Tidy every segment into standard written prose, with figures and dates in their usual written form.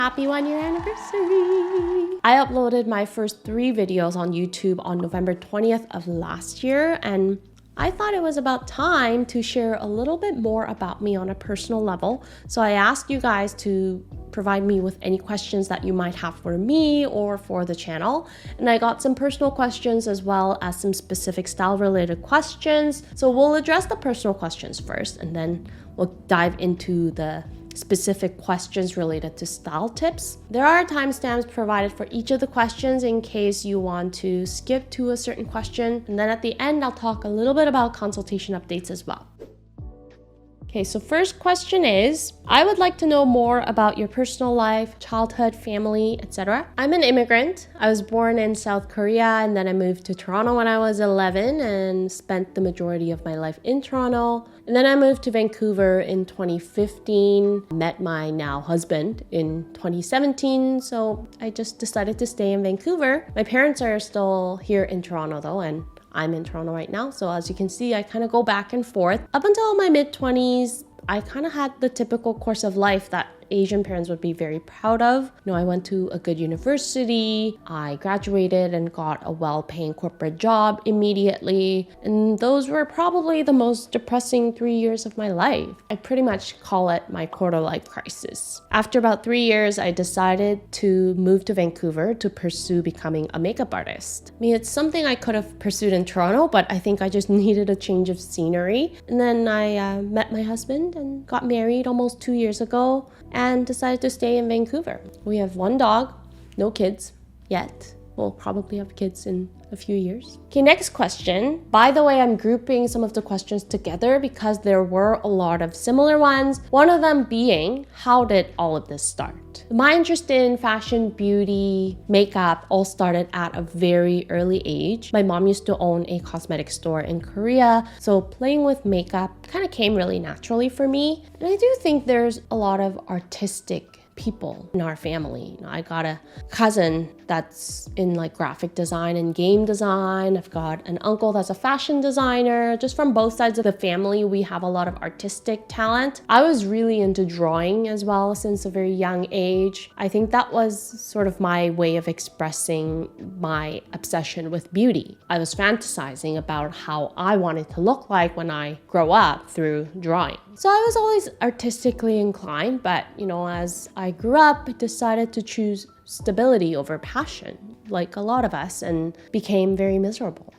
Happy 1-year anniversary! I uploaded my first 3 videos on YouTube on November 20th of last year, and I thought it was about time to share a little bit more about me on a personal level. So I asked you guys to provide me with any questions that you might have for me or for the channel. And I got some personal questions as well as some specific style related questions. So we'll address the personal questions first, and then we'll dive into the specific questions related to style tips. There are timestamps provided for each of the questions in case you want to skip to a certain question. And then at the end, I'll talk a little bit about consultation updates as well. Okay, so first question is, I would like to know more about your personal life, childhood, family, etc. I'm an immigrant. I was born in South Korea and then I moved to Toronto when I was 11 and spent the majority of my life in Toronto. And then I moved to Vancouver in 2015, met my now husband in 2017, so I just decided to stay in Vancouver. My parents are still here in Toronto though, and I'm in Toronto right now, so as you can see, I kind of go back and forth. Up until my mid-20s, I kind of had the typical course of life that Asian parents would be very proud of. You know, I went to a good university, I graduated and got a well-paying corporate job immediately, and those were probably the most depressing 3 years of my life. I pretty much call it my quarter-life crisis. After about 3 years, I decided to move to Vancouver to pursue becoming a makeup artist. I mean, it's something I could have pursued in Toronto, but I think I just needed a change of scenery. And then I met my husband and got married almost 2 years ago, and decided to stay in Vancouver. We have 1 dog, no kids yet. We'll probably have kids in a few years. Okay, next question. By the way, I'm grouping some of the questions together because there were a lot of similar ones. One of them being, how did all of this start? My interest in fashion, beauty, makeup all started at a very early age. My mom used to own a cosmetic store in Korea, so playing with makeup kind of came really naturally for me. And I do think there's a lot of artistic people in our family. You know, I got a cousin that's in like graphic design and game design. I've got an uncle that's a fashion designer. Just from both sides of the family, we have a lot of artistic talent. I was really into drawing as well since a very young age. I think that was sort of my way of expressing my obsession with beauty. I was fantasizing about how I wanted to look like when I grow up through drawing. So I was always artistically inclined, but you know, as I grew up, I decided to choose stability over passion, like a lot of us, and became very miserable.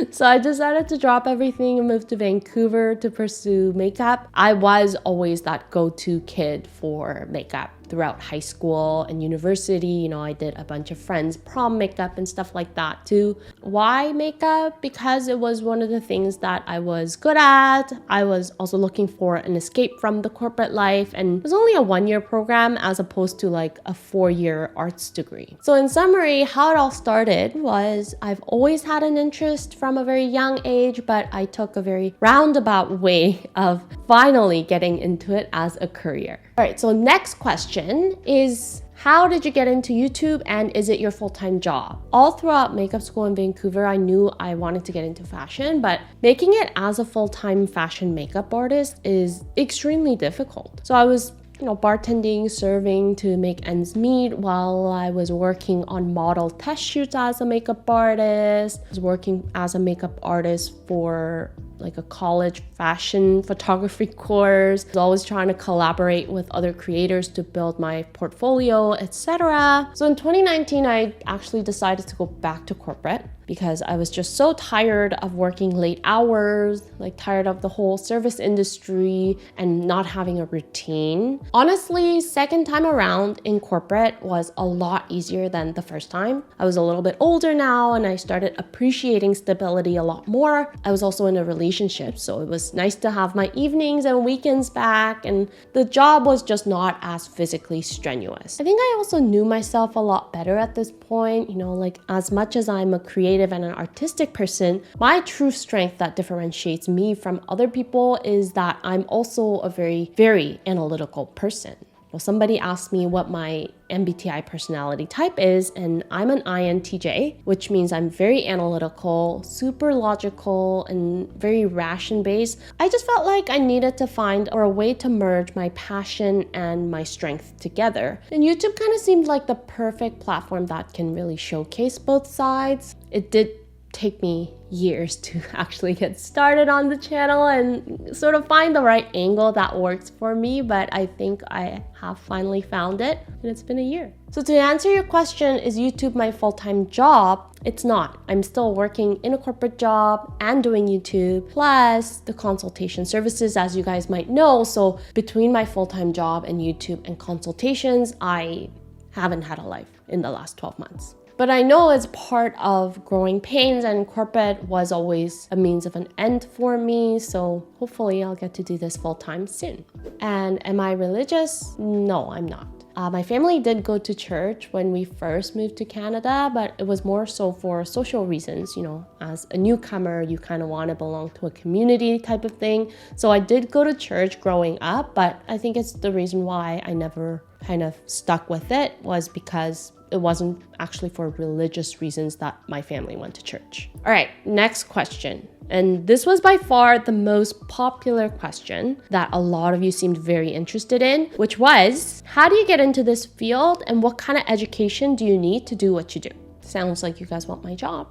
So I decided to drop everything and move to Vancouver to pursue makeup. I was always that go-to kid for makeup throughout high school and university. You know, I did a bunch of friends' prom makeup and stuff like that too. Why makeup? Because it was one of the things that I was good at. I was also looking for an escape from the corporate life, and it was only a 1-year program as opposed to like a 4-year arts degree. So in summary, how it all started was I've always had an interest from a very young age, but I took a very roundabout way of finally getting into it as a career. All right, so next question is, how did you get into YouTube and is it your full-time job? All throughout makeup school in Vancouver, I knew I wanted to get into fashion, but making it as a full-time fashion makeup artist is extremely difficult. So I was bartending, serving to make ends meet while I was working on model test shoots as a makeup artist. I was working as a makeup artist for like a college fashion photography course. I was always trying to collaborate with other creators to build my portfolio, etc. So in 2019, I actually decided to go back to corporate because I was just so tired of working late hours, like tired of the whole service industry and not having a routine. Honestly, second time around in corporate was a lot easier than the first time. I was a little bit older now and I started appreciating stability a lot more. I was also in a relationship, so it was nice to have my evenings and weekends back, and the job was just not as physically strenuous. I think I also knew myself a lot better at this point. You know, like as much as I'm a creative and an artistic person, my true strength that differentiates me from other people is that I'm also a very, very analytical person. Well, somebody asked me what my MBTI personality type is, and I'm an INTJ, which means I'm very analytical, super logical, and very ration-based. I just felt like I needed to find a way to merge my passion and my strength together. And YouTube kind of seemed like the perfect platform that can really showcase both sides. It did take me years to actually get started on the channel and sort of find the right angle that works for me, but I think I have finally found it, and it's been a year. So to answer your question, is YouTube my full-time job? It's not. I'm still working in a corporate job and doing YouTube, plus the consultation services, as you guys might know. So between my full-time job and YouTube and consultations, I haven't had a life in the last 12 months. But I know it's part of growing pains, and corporate was always a means of an end for me. So hopefully I'll get to do this full time soon. And am I religious? No, I'm not. My family did go to church when we first moved to Canada, but it was more so for social reasons. You know, as a newcomer, you kind of want to belong to a community type of thing. So I did go to church growing up, but I think it's the reason why I never kind of stuck with it was because it wasn't actually for religious reasons that my family went to church. All right, next question. And this was by far the most popular question that a lot of you seemed very interested in, which was, how do you get into this field and what kind of education do you need to do what you do? Sounds like you guys want my job.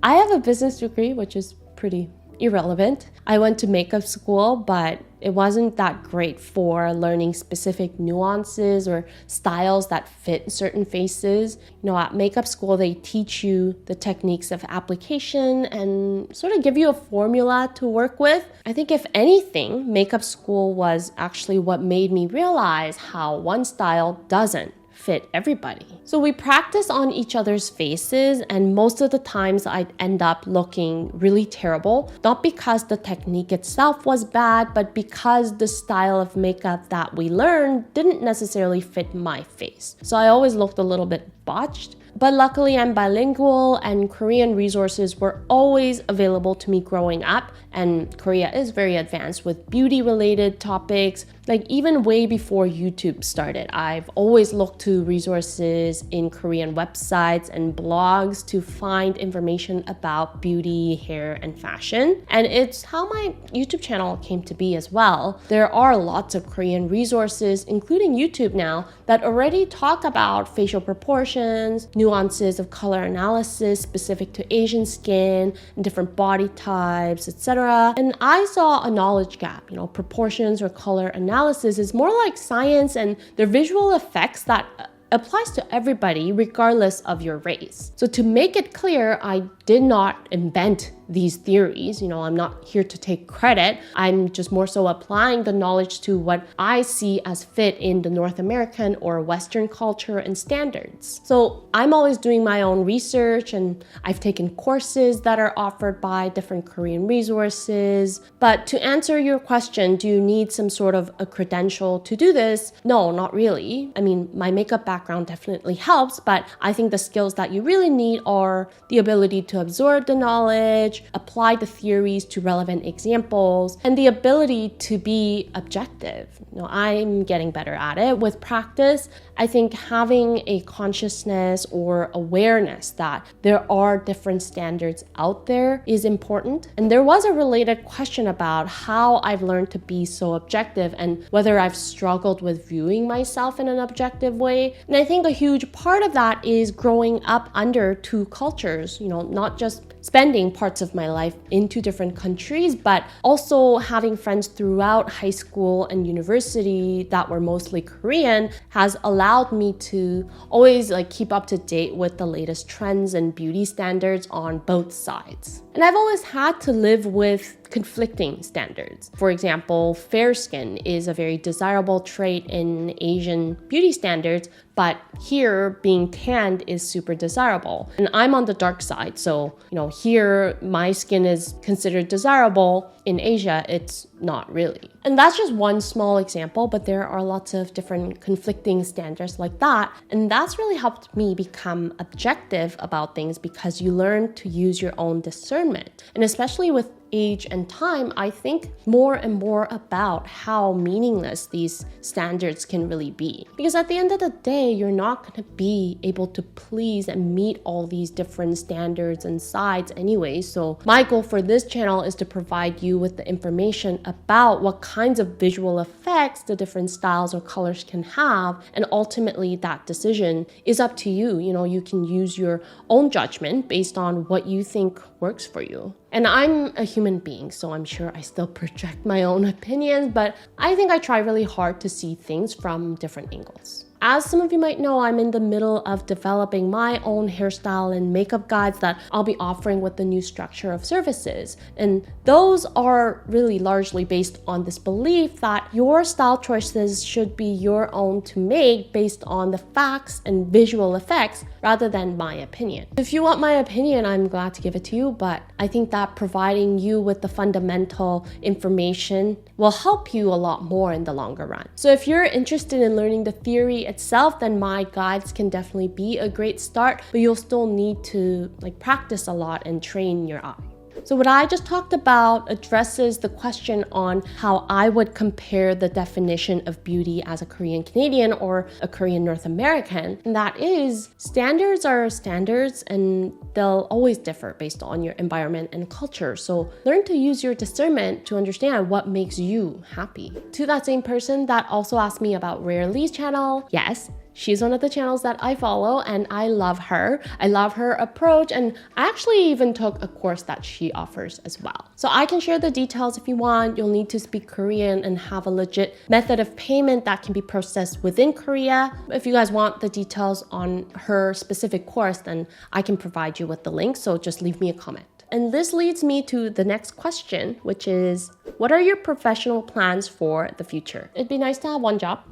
I have a business degree, which is pretty irrelevant. I went to makeup school, but it wasn't that great for learning specific nuances or styles that fit certain faces. You know, at makeup school, they teach you the techniques of application and sort of give you a formula to work with. I think if anything, makeup school was actually what made me realize how one style doesn't fit everybody. So we practice on each other's faces, and most of the times I'd end up looking really terrible, not because the technique itself was bad, but because the style of makeup that we learned didn't necessarily fit my face. So I always looked a little bit botched. But luckily I'm bilingual, and Korean resources were always available to me growing up, and Korea is very advanced with beauty related topics. Like even way before YouTube started, I've always looked to resources in Korean websites and blogs to find information about beauty, hair, and fashion. And it's how my YouTube channel came to be as well. There are lots of Korean resources, including YouTube now, that already talk about facial proportions, nuances of color analysis specific to Asian skin, and different body types, etc. And I saw a knowledge gap. You know, proportions or color analysis is more like science, and they're visual effects that applies to everybody regardless of your race. So to make it clear, I did not invent these theories. You know, I'm not here to take credit. I'm just more so applying the knowledge to what I see as fit in the North American or Western culture and standards. So I'm always doing my own research, and I've taken courses that are offered by different Korean resources. But to answer your question, do you need some sort of a credential to do this? No, not really. I mean, my makeup background definitely helps, but I think the skills that you really need are the ability to absorb the knowledge, apply the theories to relevant examples, and the ability to be objective. You know, I'm getting better at it with practice. I think having a consciousness or awareness that there are different standards out there is important. And there was a related question about how I've learned to be so objective and whether I've struggled with viewing myself in an objective way. And I think a huge part of that is growing up under two cultures, you know, not just spending parts of my life in two different countries, but also having friends throughout high school and university that were mostly Korean has allowed me to always keep up to date with the latest trends and beauty standards on both sides. And I've always had to live with conflicting standards. For example, fair skin is a very desirable trait in Asian beauty standards, but here being tanned is super desirable. And I'm on the dark side, so here my skin is considered desirable. In Asia, it's not really. And that's just one small example, but there are lots of different conflicting standards like that. And that's really helped me become objective about things because you learn to use your own discernment. And especially with age and time, I think more and more about how meaningless these standards can really be. Because at the end of the day, you're not going to be able to please and meet all these different standards and sides anyway. So my goal for this channel is to provide you with the information about what kinds of visual effects the different styles or colors can have. And ultimately that decision is up to you. You know, you can use your own judgment based on what you think works for you. And I'm a human being, so I'm sure I still project my own opinions, but I think I try really hard to see things from different angles. As some of you might know, I'm in the middle of developing my own hairstyle and makeup guides that I'll be offering with the new structure of services. And those are really largely based on this belief that your style choices should be your own to make based on the facts and visual effects rather than my opinion. If you want my opinion, I'm glad to give it to you, but I think that providing you with the fundamental information will help you a lot more in the longer run. So if you're interested in learning the theory itself, then my guides can definitely be a great start, but you'll still need to practice a lot and train your eye. So what I just talked about addresses the question on how I would compare the definition of beauty as a Korean Canadian or a Korean North American. And that is, standards are standards and they'll always differ based on your environment and culture. So learn to use your discernment to understand what makes you happy. To that same person that also asked me about RareLee's channel, yes, she's one of the channels that I follow and I love her. I love her approach, and I actually even took a course that she offers as well. So I can share the details if you want. You'll need to speak Korean and have a legit method of payment that can be processed within Korea. If you guys want the details on her specific course, then I can provide you with the link, so just leave me a comment. And this leads me to the next question, which is, what are your professional plans for the future? It'd be nice to have one job.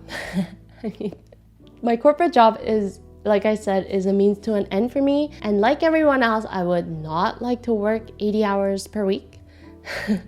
I mean, my corporate job is, like I said, is a means to an end for me. And like everyone else, I would not like to work 80 hours per week.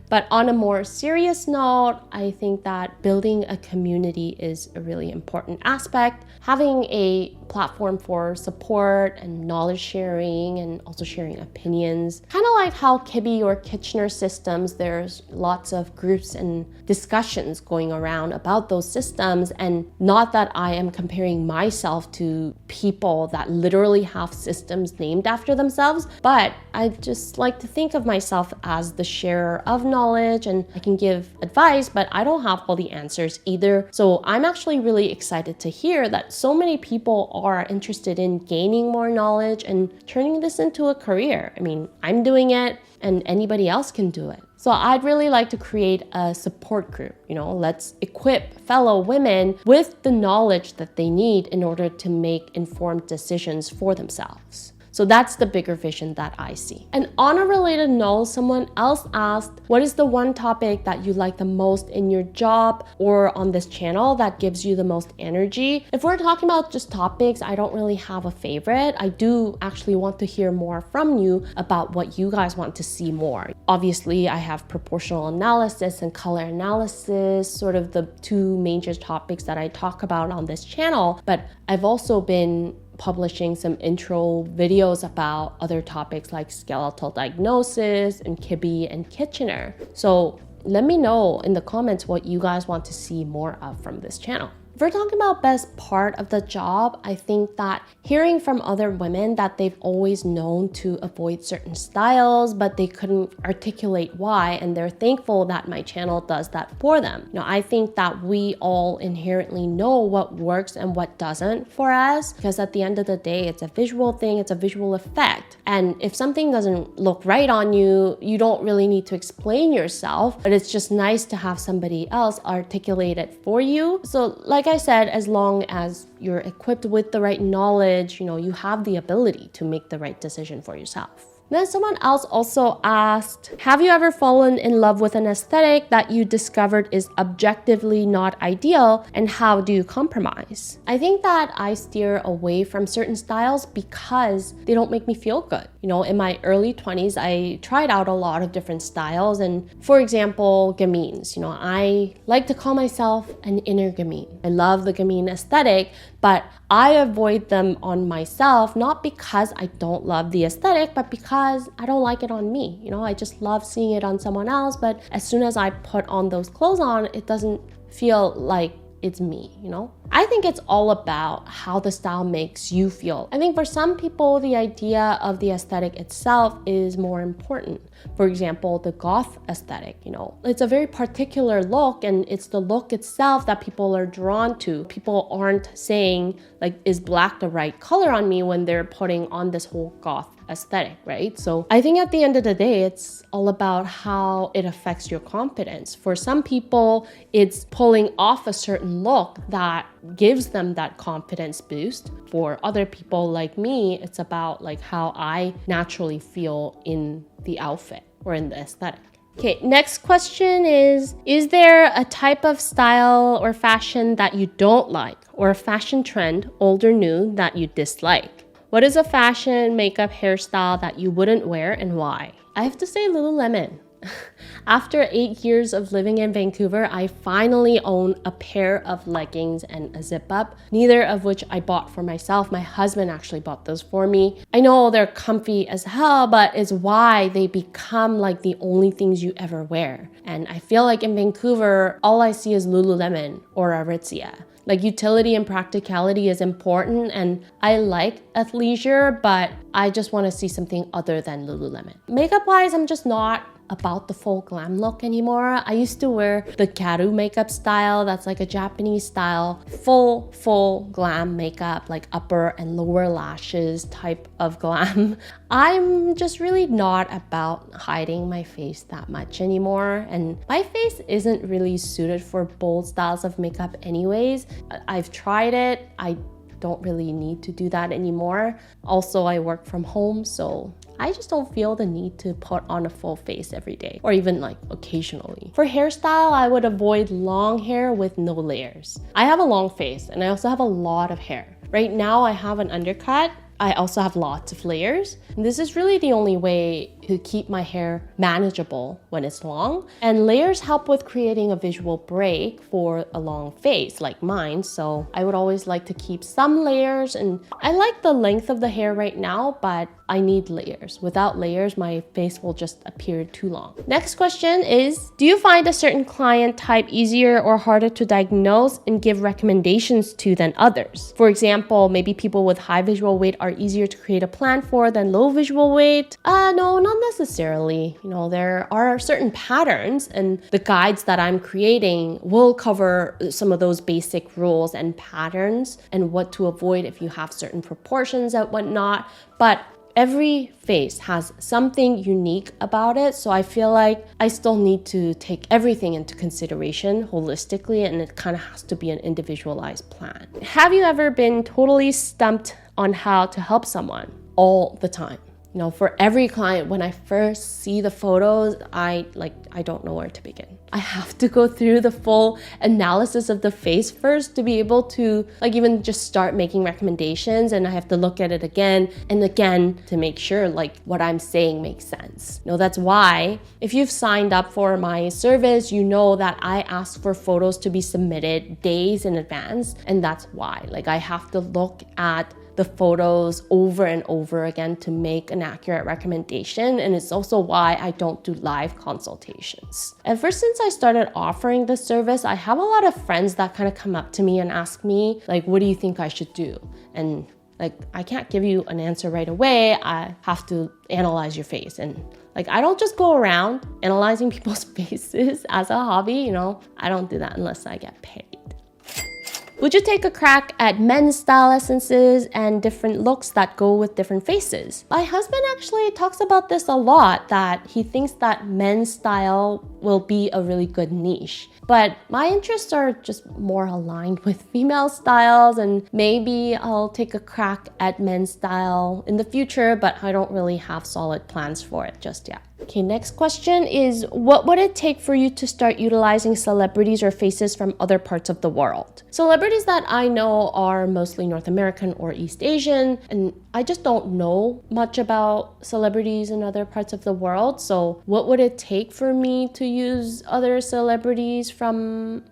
But on a more serious note, I think that building a community is a really important aspect. Having a platform for support and knowledge sharing and also sharing opinions. Kind of like how Kibbe or Kitchener systems, there's lots of groups and discussions going around about those systems. And not that I am comparing myself to people that literally have systems named after themselves, but I just like to think of myself as the sharer of knowledge, and I can give advice, but I don't have all the answers either. So I'm actually really excited to hear that so many people are interested in gaining more knowledge and turning this into a career. I mean, I'm doing it and anybody else can do it. So I'd really like to create a support group. Let's equip fellow women with the knowledge that they need in order to make informed decisions for themselves. So that's the bigger vision that I see. And on a related note, someone else asked, what is the one topic that you like the most in your job or on this channel that gives you the most energy? If we're talking about just topics, I don't really have a favorite. I do actually want to hear more from you about what you guys want to see more. Obviously, I have proportional analysis and color analysis, sort of the two major topics that I talk about on this channel, but I've also been publishing some intro videos about other topics like skeletal diagnosis and Kibbe and Kitchener. So let me know in the comments what you guys want to see more of from this channel. If we're talking about best part of the job, I think that hearing from other women that they've always known to avoid certain styles, but they couldn't articulate why, and they're thankful that my channel does that for them. I think that we all inherently know what works and what doesn't for us, because at the end of the day, it's a visual thing, it's a visual effect. And if something doesn't look right on you, you don't really need to explain yourself, but it's just nice to have somebody else articulate it for you. So like I said, as long as you're equipped with the right knowledge, you have the ability to make the right decision for yourself. Then someone else also asked, have you ever fallen in love with an aesthetic that you discovered is objectively not ideal, and how do you compromise? I think that I steer away from certain styles because they don't make me feel good. You know, in my early 20s, I tried out a lot of different styles, and for example, gamines. You know, I like to call myself an inner gamine. I love the gamine aesthetic, but I avoid them on myself, not because I don't love the aesthetic, but because I don't like it on me. You know, I just love seeing it on someone else, but as soon as I put on those clothes on, it doesn't feel like it's me, you know? I think it's all about how the style makes you feel. I think for some people, the idea of the aesthetic itself is more important. For example, the goth aesthetic, you know, it's a very particular look, and it's the look itself that people are drawn to. People aren't saying like, is black the right color on me when they're putting on this whole goth aesthetic, right? So I think at the end of the day, it's all about how it affects your confidence. For some people, it's pulling off a certain look that gives them that confidence boost. For other people like me, it's about like how I naturally feel in the outfit or in the aesthetic. Okay, next question is there a type of style or fashion that you don't like, or a fashion trend, old or new, that you dislike? What is a fashion, makeup, hairstyle that you wouldn't wear and why? I have to say Lululemon. After 8 years of living in Vancouver, I finally own a pair of leggings and a zip up, neither of which I bought for myself. My husband actually bought those for me. I know they're comfy as hell, but it's why they become like the only things you ever wear. And I feel like in Vancouver, all I see is Lululemon or Aritzia. Like, utility and practicality is important, and I like athleisure, but I just want to see something other than Lululemon. Makeup wise, I'm just not about the full glam look anymore. I used to wear the Karu makeup style. That's like a Japanese style, full glam makeup, like upper and lower lashes type of glam. I'm just really not about hiding my face that much anymore. And my face isn't really suited for bold styles of makeup anyways. I've tried it. I don't really need to do that anymore. Also, I work from home, so I just don't feel the need to put on a full face every day, or even like occasionally. For hairstyle, I would avoid long hair with no layers. I have a long face and I also have a lot of hair. Right now I have an undercut. I also have lots of layers. And this is really the only way to keep my hair manageable when it's long. And layers help with creating a visual break for a long face like mine. So I would always like to keep some layers, and I like the length of the hair right now, but I need layers. Without layers, my face will just appear too long. Next question is, do you find a certain client type easier or harder to diagnose and give recommendations to than others? For example, maybe people with high visual weight are easier to create a plan for than low visual weight? No, not necessarily. You know, there are certain patterns, and the guides that I'm creating will cover some of those basic rules and patterns and what to avoid if you have certain proportions and whatnot. But every face has something unique about it, so I feel like I still need to take everything into consideration holistically, and it kind of has to be an individualized plan. Have you ever been totally stumped on how to help someone? All the time. You know, for every client, when I first see the photos, I don't know where to begin. I have to go through the full analysis of the face first to be able to even just start making recommendations, and I have to look at it again and again to make sure what I'm saying makes sense. You know, that's why if you've signed up for my service, you know that I ask for photos to be submitted days in advance, and that's why I have to look at the photos over and over again to make an accurate recommendation. And it's also why I don't do live consultations. Ever since I started offering this service, I have a lot of friends that kind of come up to me and ask me, what do you think I should do? And I can't give you an answer right away. I have to analyze your face. And I don't just go around analyzing people's faces as a hobby, you know. I don't do that unless I get paid. Would you take a crack at men's style essences and different looks that go with different faces? My husband actually talks about this a lot, that he thinks that men's style will be a really good niche. But my interests are just more aligned with female styles, and maybe I'll take a crack at men's style in the future, but I don't really have solid plans for it just yet. Okay, next question is, what would it take for you to start utilizing celebrities or faces from other parts of the world? Celebrities that I know are mostly North American or East Asian, and I just don't know much about celebrities in other parts of the world. So what would it take for me to use other celebrities from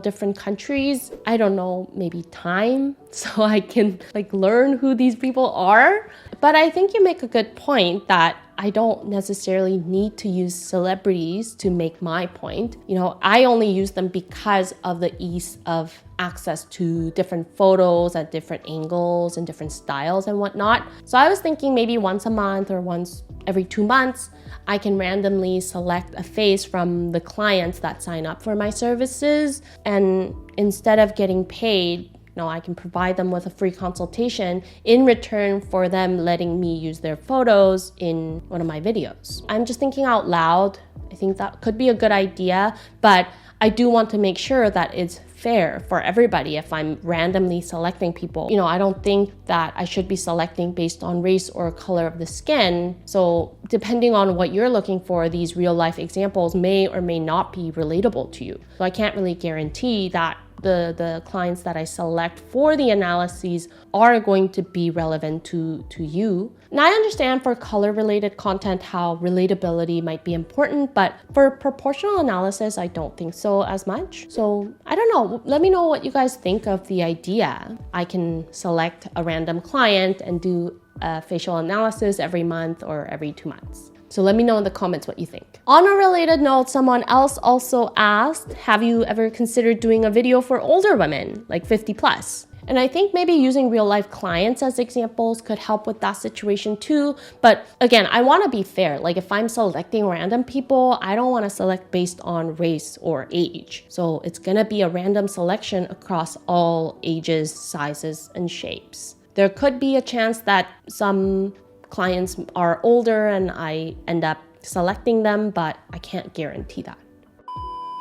different countries? I don't know, maybe time, so I can learn who these people are. But I think you make a good point that I don't necessarily need to use celebrities to make my point. I only use them because of the ease of access to different photos at different angles and different styles and whatnot. So I was thinking maybe once a month or once every 2 months, I can randomly select a face from the clients that sign up for my services. And instead of getting paid, I can provide them with a free consultation in return for them letting me use their photos in one of my videos. I'm just thinking out loud. I think that could be a good idea, but I do want to make sure that it's fair for everybody if I'm randomly selecting people. I don't think that I should be selecting based on race or color of the skin. So depending on what you're looking for, these real life examples may or may not be relatable to you. So I can't really guarantee that the clients that I select for the analyses are going to be relevant to you. And I understand for color-related content how relatability might be important, but for proportional analysis, I don't think so as much. So I don't know. Let me know what you guys think of the idea. I can select a random client and do a facial analysis every month or every 2 months. So let me know in the comments what you think. On a related note, someone else also asked, have you ever considered doing a video for older women, like 50 plus? And I think maybe using real life clients as examples could help with that situation too. But again, I want to be fair. If I'm selecting random people, I don't want to select based on race or age. So it's going to be a random selection across all ages, sizes, and shapes. There could be a chance that some clients are older and I end up selecting them, but I can't guarantee that.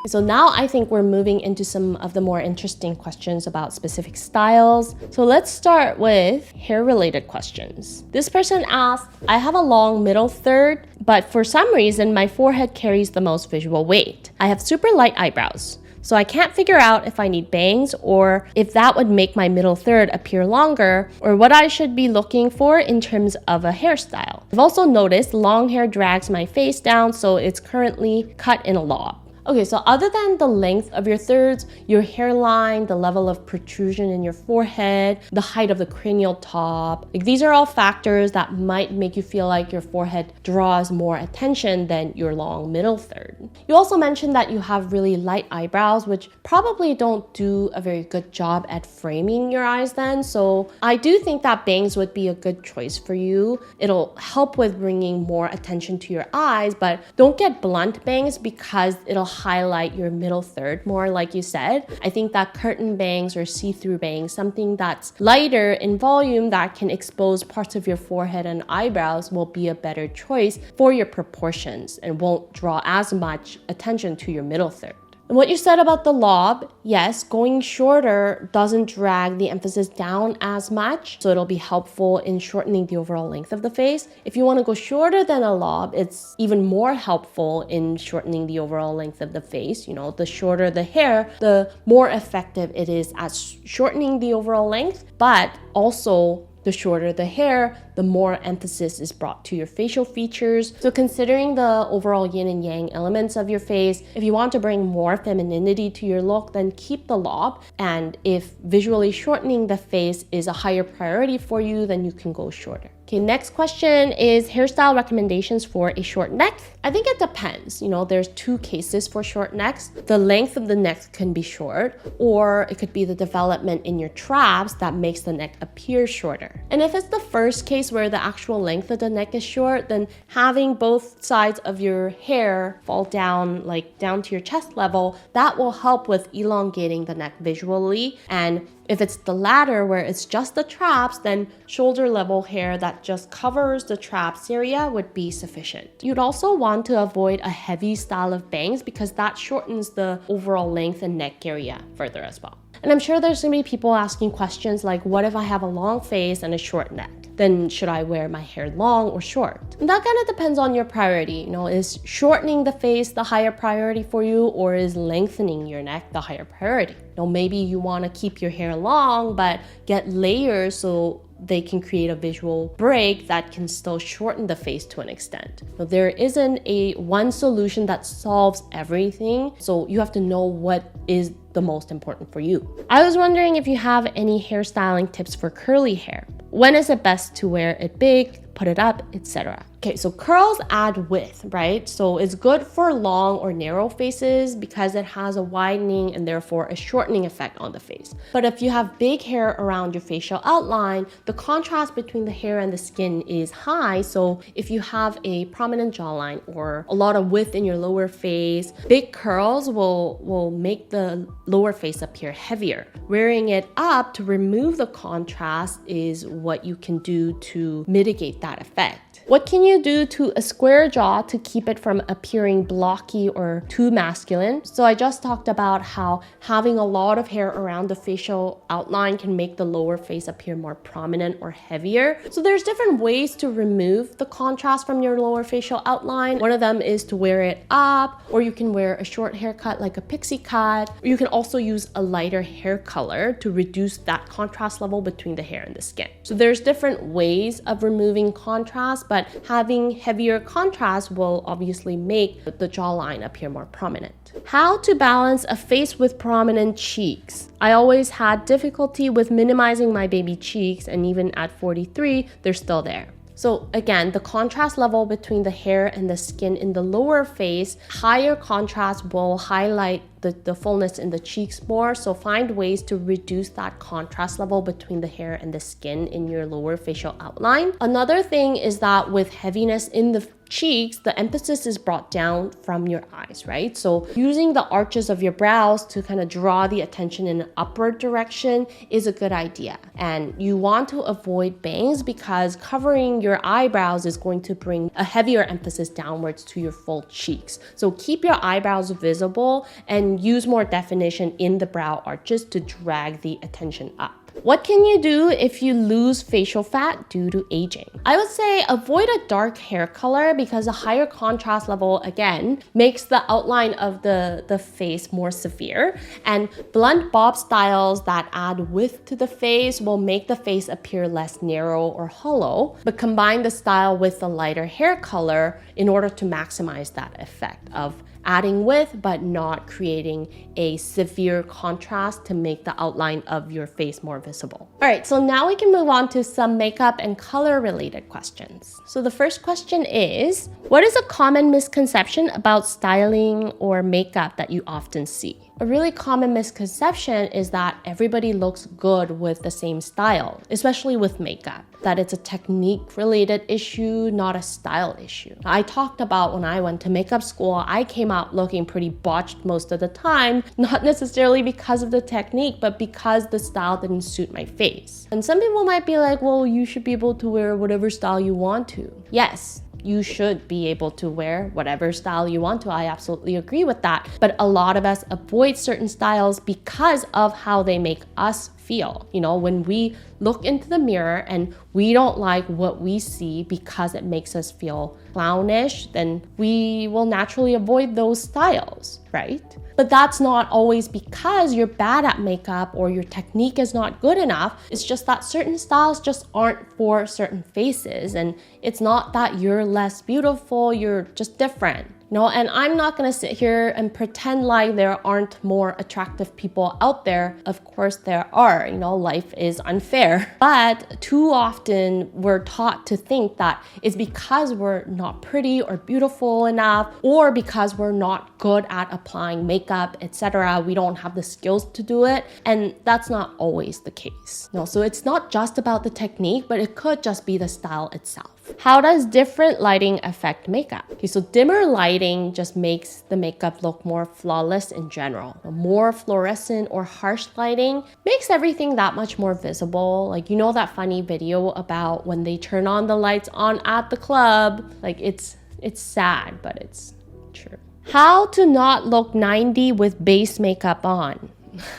So now I think we're moving into some of the more interesting questions about specific styles. So let's start with hair-related questions. This person asked, I have a long middle third, but for some reason my forehead carries the most visual weight. I have super light eyebrows. So I can't figure out if I need bangs or if that would make my middle third appear longer, or what I should be looking for in terms of a hairstyle. I've also noticed long hair drags my face down, so it's currently cut in a lob. Okay, so other than the length of your thirds, your hairline, the level of protrusion in your forehead, the height of the cranial top, these are all factors that might make you feel like your forehead draws more attention than your long middle third. You also mentioned that you have really light eyebrows, which probably don't do a very good job at framing your eyes then. So I do think that bangs would be a good choice for you. It'll help with bringing more attention to your eyes, but don't get blunt bangs because it'll highlight your middle third more, like you said. I think that curtain bangs or see-through bangs, something that's lighter in volume that can expose parts of your forehead and eyebrows, will be a better choice for your proportions and won't draw as much attention to your middle third. And what you said about the lob, yes, going shorter doesn't drag the emphasis down as much, so it'll be helpful in shortening the overall length of the face. If you want to go shorter than a lob, it's even more helpful in shortening the overall length of the face. The shorter the hair, the more effective it is at shortening the overall length, but also the shorter the hair, the more emphasis is brought to your facial features. So considering the overall yin and yang elements of your face, if you want to bring more femininity to your look, then keep the lob. And if visually shortening the face is a higher priority for you, then you can go shorter. Okay, next question is hairstyle recommendations for a short neck. I think it depends. There's two cases for short necks. The length of the neck can be short, or it could be the development in your traps that makes the neck appear shorter. And if it's the first case where the actual length of the neck is short, then having both sides of your hair fall down, down to your chest level, that will help with elongating the neck visually and If it's the latter, where it's just the traps, then shoulder level hair that just covers the traps area would be sufficient. You'd also want to avoid a heavy style of bangs because that shortens the overall length and neck area further as well. And I'm sure there's gonna be people asking questions like, what if I have a long face and a short neck? Then should I wear my hair long or short? And that kind of depends on your priority. Is shortening the face the higher priority for you, or is lengthening your neck the higher priority? Maybe you want to keep your hair long but get layers so they can create a visual break that can still shorten the face to an extent. There isn't a one solution that solves everything, so you have to know what is the most important for you. I was wondering if you have any hairstyling tips for curly hair. When is it best to wear it big, put it up, etc.? Okay, so curls add width, right? So it's good for long or narrow faces because it has a widening and therefore a shortening effect on the face. But if you have big hair around your facial outline, the contrast between the hair and the skin is high. So if you have a prominent jawline or a lot of width in your lower face, big curls will make the lower face appear heavier. Wearing it up to remove the contrast is what you can do to mitigate that effect. What can you do to a square jaw to keep it from appearing blocky or too masculine? So I just talked about how having a lot of hair around the facial outline can make the lower face appear more prominent or heavier. So there's different ways to remove the contrast from your lower facial outline. One of them is to wear it up, or you can wear a short haircut like a pixie cut. Or you can also use a lighter hair color to reduce that contrast level between the hair and the skin. So there's different ways of removing contrast, but having heavier contrast will obviously make the jawline appear more prominent. How to balance a face with prominent cheeks. I always had difficulty with minimizing my baby cheeks, and even at 43, they're still there. So again, the contrast level between the hair and the skin in the lower face, higher contrast will highlight the fullness in the cheeks more. So find ways to reduce that contrast level between the hair and the skin in your lower facial outline. Another thing is that with heaviness in the cheeks, the emphasis is brought down from your eyes, right? So using the arches of your brows to kind of draw the attention in an upward direction is a good idea. And you want to avoid bangs because covering your eyebrows is going to bring a heavier emphasis downwards to your full cheeks. So keep your eyebrows visible and use more definition in the brow arches to drag the attention up. What can you do if you lose facial fat due to aging? I would say avoid a dark hair color because a higher contrast level, again, makes the outline of the face more severe. And blunt bob styles that add width to the face will make the face appear less narrow or hollow, but combine the style with a lighter hair color in order to maximize that effect of adding width but not creating a severe contrast to make the outline of your face more visible. All right, so now we can move on to some makeup and color related questions. So the first question is, what is a common misconception about styling or makeup that you often see? A really common misconception is that everybody looks good with the same style, especially with makeup, that it's a technique related issue, not a style issue. I talked about when I went to makeup school, I came out looking pretty botched most of the time, not necessarily because of the technique, but because the style didn't suit my face. And some people might be like, well, you should be able to wear whatever style you want to. Yes, you should be able to wear whatever style you want to. I absolutely agree with that. But a lot of us avoid certain styles because of how they make us feel. When we look into the mirror and we don't like what we see because it makes us feel clownish, then we will naturally avoid those styles, right? But that's not always because you're bad at makeup or your technique is not good enough. It's just that certain styles just aren't for certain faces. And it's not that you're less beautiful, you're just different. And I'm not gonna sit here and pretend like there aren't more attractive people out there. Of course there are, life is unfair. But too often we're taught to think that it's because we're not pretty or beautiful enough, or because we're not good at applying makeup, etc. We don't have the skills to do it. And that's not always the case. So it's not just about the technique, but it could just be the style itself. How does different lighting affect makeup? Okay, so dimmer lighting just makes the makeup look more flawless in general. More fluorescent or harsh lighting makes everything that much more visible. Like, you know that funny video about when they turn on the lights on at the club? Like, it's sad, but it's true. How to not look 90 with base makeup on.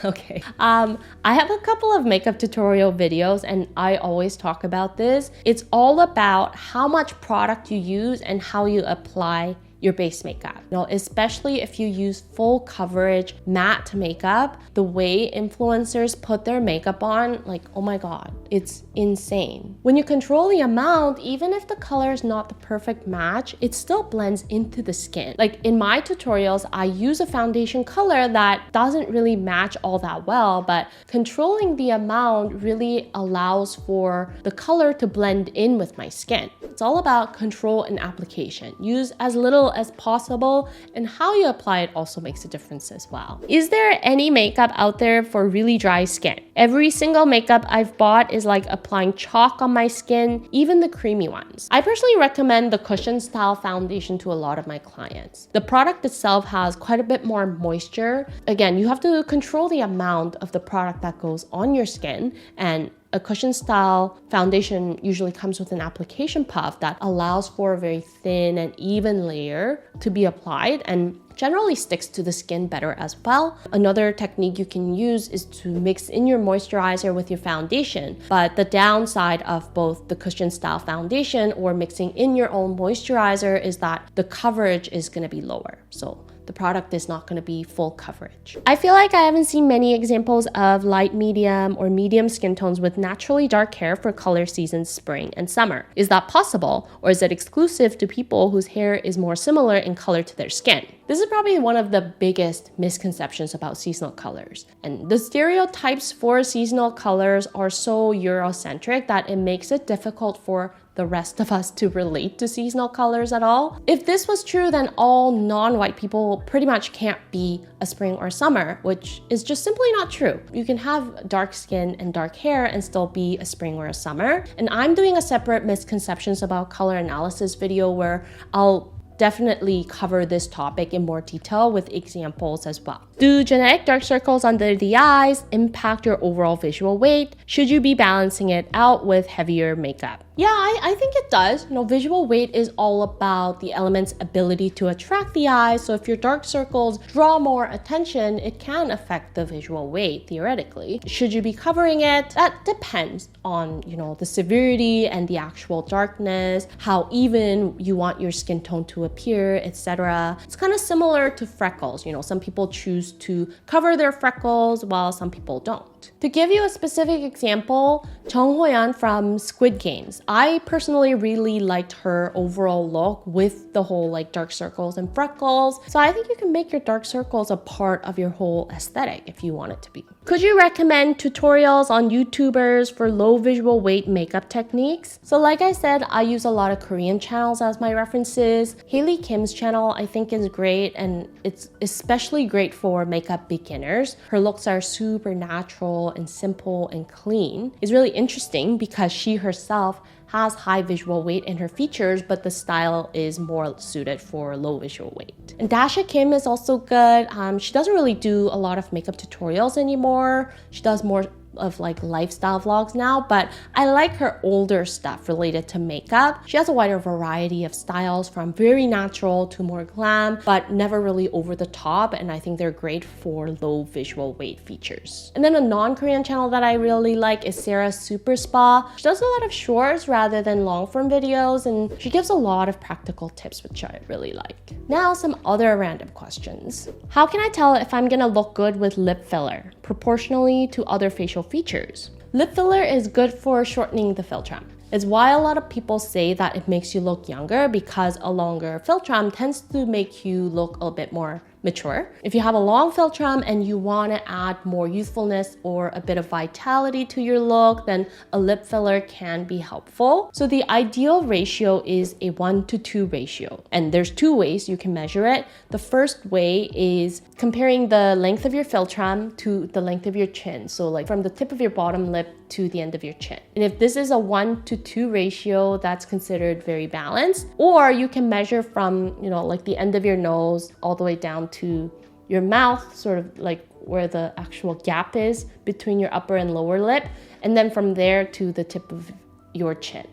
Okay. I have a couple of makeup tutorial videos and I always talk about this. It's all about how much product you use and how you apply your base makeup. You know, especially if you use full coverage matte makeup, the way influencers put their makeup on, like, oh my God, it's insane. When you control the amount, even if the color is not the perfect match, it still blends into the skin. Like in my tutorials, I use a foundation color that doesn't really match all that well, but controlling the amount really allows for the color to blend in with my skin. It's all about control and application. Use as little as possible, and how you apply it also makes a difference as well. Is there any makeup out there for really dry skin? Every single makeup I've bought is like applying chalk on my skin, even the creamy ones. I personally recommend the cushion style foundation to a lot of my clients. The product itself has quite a bit more moisture. Again, you have to control the amount of the product that goes on your skin, and a cushion style foundation usually comes with an application puff that allows for a very thin and even layer to be applied and generally sticks to the skin better as well. Another technique you can use is to mix in your moisturizer with your foundation, but the downside of both the cushion style foundation or mixing in your own moisturizer is that the coverage is going to be lower. So the product is not going to be full coverage. I feel like I haven't seen many examples of light medium or medium skin tones with naturally dark hair for color seasons spring and summer. Is that possible, or is it exclusive to people whose hair is more similar in color to their skin? This is probably one of the biggest misconceptions about seasonal colors. And the stereotypes for seasonal colors are so Eurocentric that it makes it difficult for the rest of us to relate to seasonal colors at all. If this was true, then all non-white people pretty much can't be a spring or summer, which is just simply not true. You can have dark skin and dark hair and still be a spring or a summer. And I'm doing a separate misconceptions about color analysis video where I'll definitely cover this topic in more detail with examples as well. Do genetic dark circles under the eyes impact your overall visual weight? Should you be balancing it out with heavier makeup? Yeah, I think it does. You know, visual weight is all about the element's ability to attract the eye. So if your dark circles draw more attention, it can affect the visual weight theoretically. Should you be covering it? That depends on, you know, the severity and the actual darkness, how even you want your skin tone to appear, etc. It's kind of similar to freckles. You know, some people choose to cover their freckles while some people don't. To give you a specific example, Jung Ho-yeon from Squid Games. I personally really liked her overall look with the whole like dark circles and freckles. So I think you can make your dark circles a part of your whole aesthetic if you want it to be. Could you recommend tutorials on YouTubers for low visual weight makeup techniques? So like I said, I use a lot of Korean channels as my references. Hailey Kim's channel I think is great, and it's especially great for makeup beginners. Her looks are super natural and simple and clean. It's really interesting because she herself has high visual weight in her features, but the style is more suited for low visual weight. And Dasha Kim is also good. She doesn't really do a lot of makeup tutorials anymore. She does more of like lifestyle vlogs now, but I like her older stuff related to makeup. She has a wider variety of styles from very natural to more glam, but never really over the top, and I think they're great for low visual weight features. And then a non-Korean channel that I really like is Sarah's Super Spa. She does a lot of shorts rather than long form videos, and she gives a lot of practical tips, which I really like. Now some other random questions. How can I tell if I'm gonna look good with lip filler proportionally to other facial features? Lip filler is good for shortening the philtrum. It's why a lot of people say that it makes you look younger, because a longer philtrum tends to make you look a bit more mature. If you have a long philtrum and you want to add more youthfulness or a bit of vitality to your look, then a lip filler can be helpful. So the ideal ratio is a 1:2 ratio. And there's two ways you can measure it. The first way is comparing the length of your philtrum to the length of your chin. So like from the tip of your bottom lip to the end of your chin. And if this is a 1:2 ratio, that's considered very balanced. Or you can measure from, like the end of your nose all the way down to your mouth, sort of like where the actual gap is between your upper and lower lip. And then from there to the tip of your chin.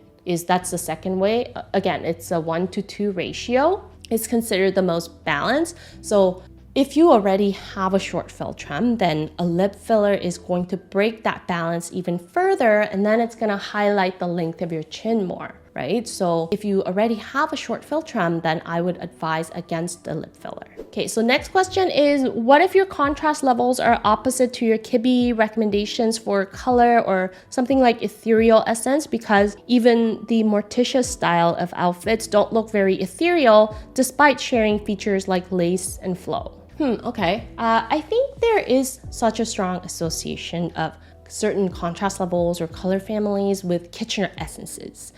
That's the second way. Again, it's a 1:2 ratio. It's considered the most balanced. So if you already have a short fill trim, then a lip filler is going to break that balance even further, and then it's gonna highlight the length of your chin more, right? So if you already have a short fill trim, then I would advise against the lip filler. Okay, so next question is, what if your contrast levels are opposite to your Kibbe recommendations for color or something like ethereal essence? Because even the Morticia style of outfits don't look very ethereal despite sharing features like lace and flow. Okay. I think there is such a strong association of certain contrast levels or color families with Kitchener essences.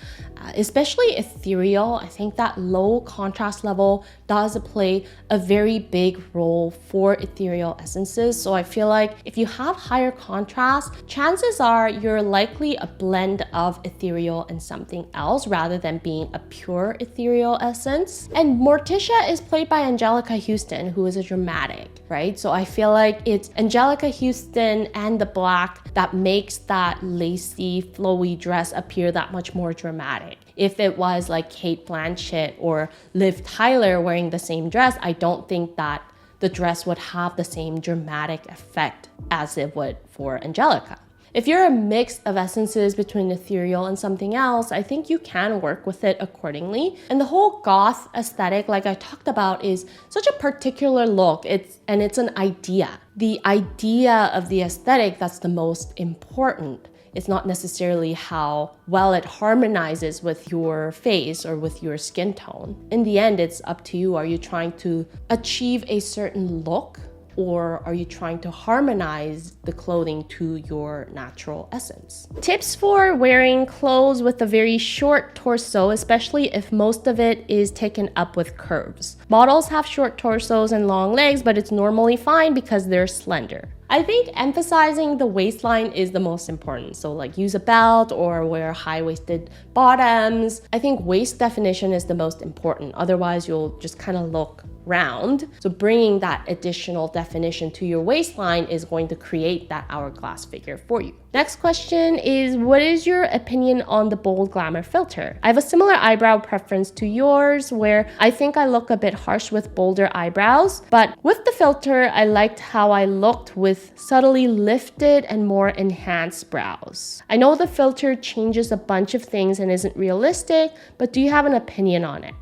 Especially ethereal, I think that low contrast level does play a very big role for ethereal essences. So I feel like if you have higher contrast, chances are you're likely a blend of ethereal and something else rather than being a pure ethereal essence. And Morticia is played by Angelica Houston, who is a dramatic, right? So I feel like it's Angelica Houston and the black that makes that lacy, flowy dress appear that much more dramatic. If it was like Kate Blanchett or Liv Tyler wearing the same dress, I don't think that the dress would have the same dramatic effect as it would for Angelica. If you're a mix of essences between ethereal and something else, I think you can work with it accordingly. And the whole goth aesthetic, like I talked about, is such a particular look. It's an idea. The idea of the aesthetic that's the most important. It's not necessarily how well it harmonizes with your face or with your skin tone. In the end, it's up to you. Are you trying to achieve a certain look, or are you trying to harmonize the clothing to your natural essence? Tips for wearing clothes with a very short torso, especially if most of it is taken up with curves. Models have short torsos and long legs, but it's normally fine because they're slender. I think emphasizing the waistline is the most important. So like use a belt or wear high-waisted bottoms. I think waist definition is the most important. Otherwise, you'll just kind of look round. So bringing that additional definition to your waistline is going to create that hourglass figure for you. Next question is, what is your opinion on the Bold Glamor Filter? I have a similar eyebrow preference to yours, where I think I look a bit harsh with bolder eyebrows, but with the filter, I liked how I looked with subtly lifted and more enhanced brows. I know the filter changes a bunch of things and isn't realistic, but do you have an opinion on it?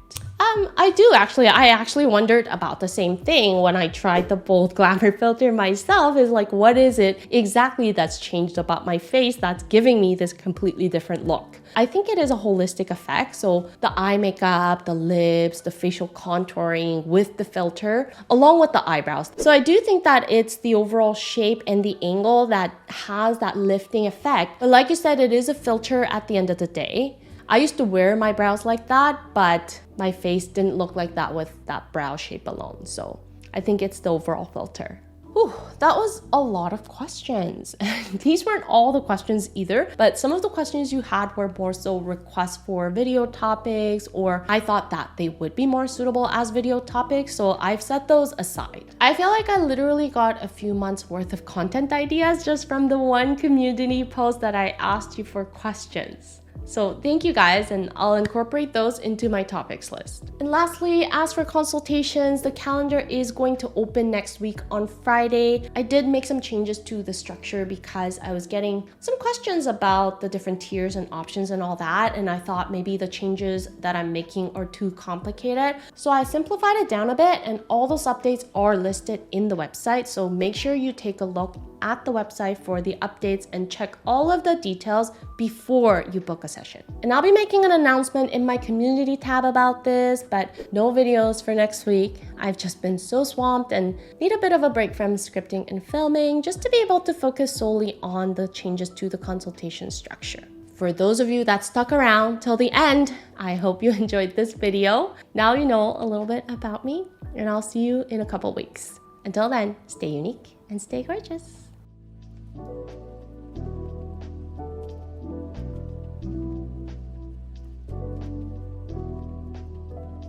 I do actually. I actually wondered about the same thing when I tried the Bold Glamor Filter myself. Is like, what is it exactly that's changed about my face that's giving me this completely different look? I think it is a holistic effect. So the eye makeup, the lips, the facial contouring with the filter, along with the eyebrows. So I do think that it's the overall shape and the angle that has that lifting effect. But like you said, it is a filter at the end of the day. I used to wear my brows like that, but my face didn't look like that with that brow shape alone. So I think it's the overall filter. Whew, that was a lot of questions. These weren't all the questions either, but some of the questions you had were more so requests for video topics, or I thought that they would be more suitable as video topics, so I've set those aside. I feel like I literally got a few months worth of content ideas just from the one community post that I asked you for questions. So thank you guys, and I'll incorporate those into my topics list. And lastly, as for consultations, the calendar is going to open next week on Friday. I did make some changes to the structure because I was getting some questions about the different tiers and options and all that, and I thought maybe the changes that I'm making are too complicated. So I simplified it down a bit, and all those updates are listed in the website. So make sure you take a look at the website for the updates and check all of the details before you book a session. And I'll be making an announcement in my community tab about this, but no videos for next week. I've just been so swamped and need a bit of a break from scripting and filming just to be able to focus solely on the changes to the consultation structure. For those of you that stuck around till the end, I hope you enjoyed this video. Now you know a little bit about me, and I'll see you in a couple weeks. Until then, stay unique and stay gorgeous.